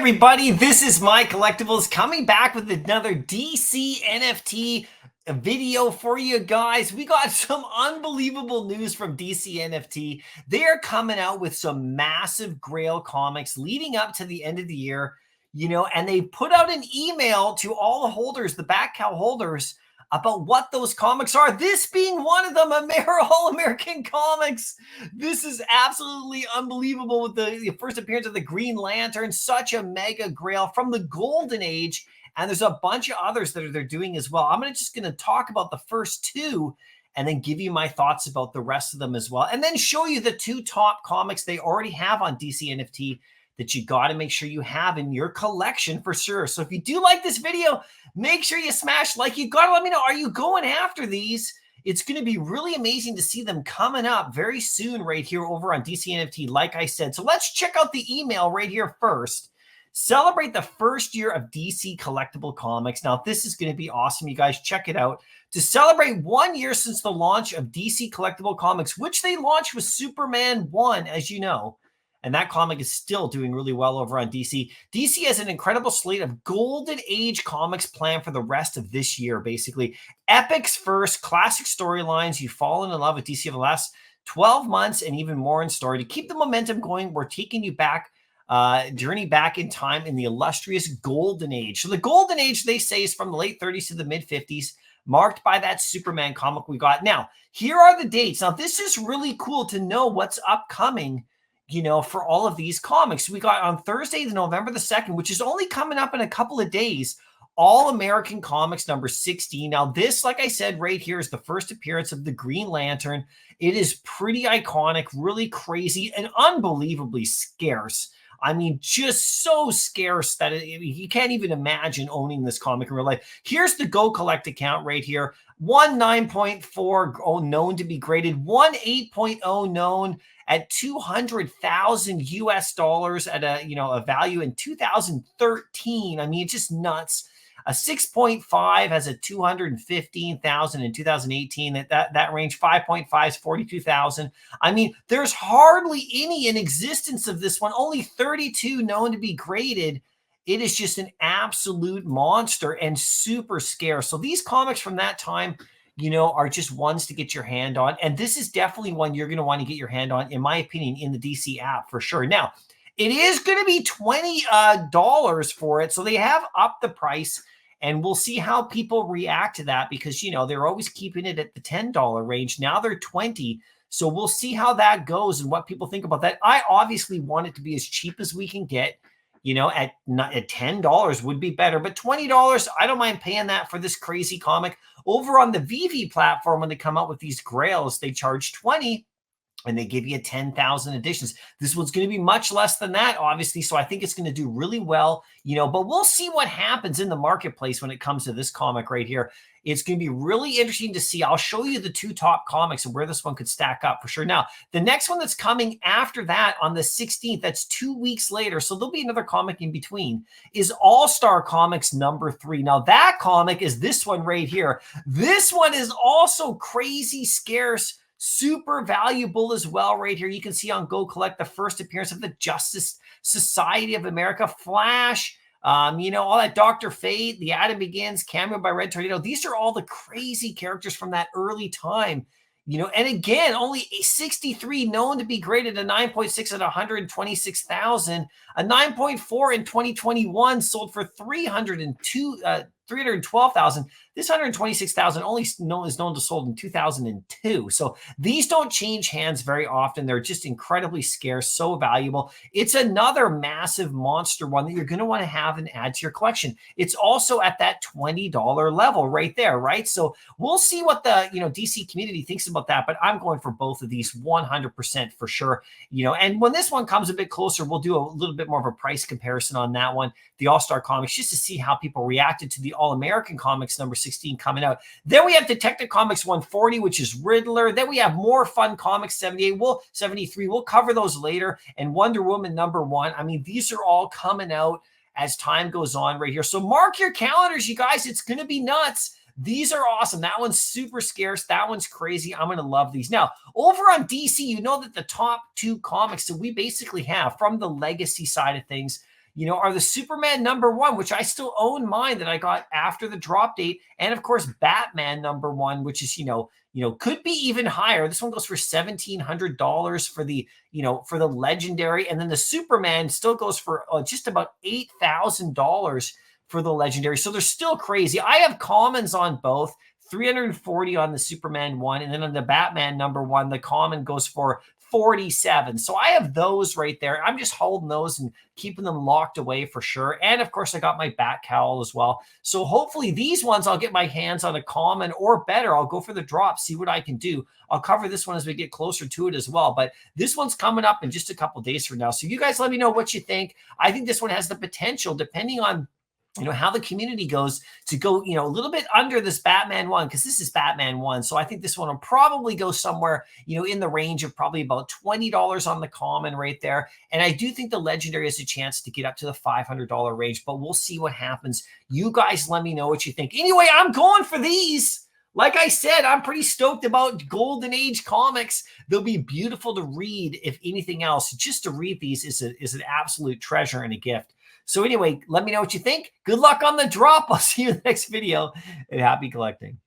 everybody, this is MyCollectables coming back with another DC NFT video for you guys. We got some unbelievable news from DC NFT. They are coming out with some massive Grail comics leading up to the end of the year, and they put out an email to all the holders, the back cow holders, about what those comics are. This being one of them, All-American Comics. This is absolutely unbelievable with the first appearance of the Green Lantern, such a mega grail from the Golden Age. And there's a bunch of others that they're doing as well. I'm just going to talk about the first two and then give you my thoughts about the rest of them as well. And then show you the two top comics they already have on DC NFT that you got to make sure you have in your collection for sure. So if you do like this video, make sure you smash like. You got to let me know, are you going after these? It's going to be really amazing to see them coming up very soon right here over on DC NFT, like I said. So let's check out the email right here first. Celebrate the first year of DC Collectible Comics. Now, this is going to be awesome. You guys check it out. To celebrate 1 year since the launch of DC Collectible Comics, which they launched with Superman 1, as you know. And that comic is still doing really well over on DC. DC has an incredible slate of Golden Age comics planned for the rest of this year, basically. Epics first, classic storylines. You've fallen in love with DC over the last 12 months and even more in story. To keep the momentum going, we're taking you back, journey back in time in the illustrious Golden Age. So the Golden Age, they say, is from the late 30s to the mid 50s, marked by that Superman comic we got. Now, here are the dates. Now, this is really cool to know what's upcoming, for all of these comics. We got on Thursday, November the 2nd, which is only coming up in a couple of days, All-American Comics number 16. Now, this, like I said, right here is the first appearance of the Green Lantern. It is pretty iconic, really crazy, and unbelievably scarce. I mean, just so scarce that you can't even imagine owning this comic in real life. Here's the Go Collect account right here. 9.4 known to be graded, 8.0 known at 200,000 US dollars at a value in 2013. I mean, it's just nuts. A 6.5 has a 215,000 in 2018. That range. 5.5 is 42,000. I mean, there's hardly any in existence of this one. Only 32 known to be graded. It is just an absolute monster and super scarce. So these comics from that time, are just ones to get your hand on. And this is definitely one you're going to want to get your hand on, in my opinion, in the DC app for sure. Now, it is going to be $20 for it. So they have upped the price, and we'll see how people react to that because, they're always keeping it at the $10 range. Now they're $20. So we'll see how that goes and what people think about that. I obviously want it to be as cheap as we can get. At $10 would be better, but $20, I don't mind paying that for this crazy comic. Over on the VV platform, when they come out with these grails, they charge $20 and they give you 10,000 editions. This one's going to be much less than that, obviously, so I think it's going to do really well, but we'll see what happens in the marketplace when it comes to this comic right here. It's going to be really interesting to see. I'll show you the two top comics and where this one could stack up for sure. Now, the next one that's coming after that on the 16th, that's 2 weeks later, so there'll be another comic in between, is All-Star Comics number 3. Now, that comic is this one right here. This one is also crazy scarce, super valuable as well right here. You can see on Go Collect the first appearance of the Justice Society of America, Flash, all that Dr. Fate, The Atom Begins, cameo by Red Tornado. These are all the crazy characters from that early time, and again, only 63 known to be graded, a 9.6 at 126,000, a 9.4 in 2021 sold for 312,000. This 126,000 only is known to sold in 2002. So these don't change hands very often. They're just incredibly scarce, so valuable. It's another massive monster one that you're going to want to have and add to your collection. It's also at that $20 level right there, right? So we'll see what the DC community thinks about that, but I'm going for both of these 100% for sure. And when this one comes a bit closer, we'll do a little bit more of a price comparison on that one, the All-Star Comics, just to see how people reacted to the All-American Comics number 16 coming out. Then we have Detective Comics 140, which is Riddler. Then we have More Fun Comics 78, 73. We'll cover those later. And Wonder Woman number 1. I mean, these are all coming out as time goes on right here. So mark your calendars, you guys. It's going to be nuts. These are awesome. That one's super scarce. That one's crazy. I'm going to love these. Now, over on DC, you know that the top two comics that we basically have from the legacy side of things, are the Superman #1, which I still own mine that I got after the drop date. And of course, Batman #1, which is, could be even higher. This one goes for $1,700 for for the legendary. And then the Superman still goes for just about $8,000 for the legendary. So they're still crazy. I have commons on both. 340 on the Superman one, and then on the Batman #1, the common goes for 47. So I have those right there. I'm just holding those and keeping them locked away for sure. And of course, I got my bat cowl as well. So hopefully these ones, I'll get my hands on a common, or better, I'll go for the drop, see what I can do. I'll cover this one as we get closer to it as well. But this one's coming up in just a couple days from now. So you guys let me know what you think. I think this one has the potential, depending on how the community goes, to go, a little bit under this Batman one, because this is Batman one. So I think this one will probably go somewhere, in the range of probably about $20 on the common right there. And I do think the legendary has a chance to get up to the $500 range, but we'll see what happens. You guys let me know what you think. Anyway, I'm going for these. Like I said, I'm pretty stoked about Golden Age comics. They'll be beautiful to read, if anything else. Just to read these is an absolute treasure and a gift. So anyway, let me know what you think. Good luck on the drop. I'll see you in the next video, and happy collecting.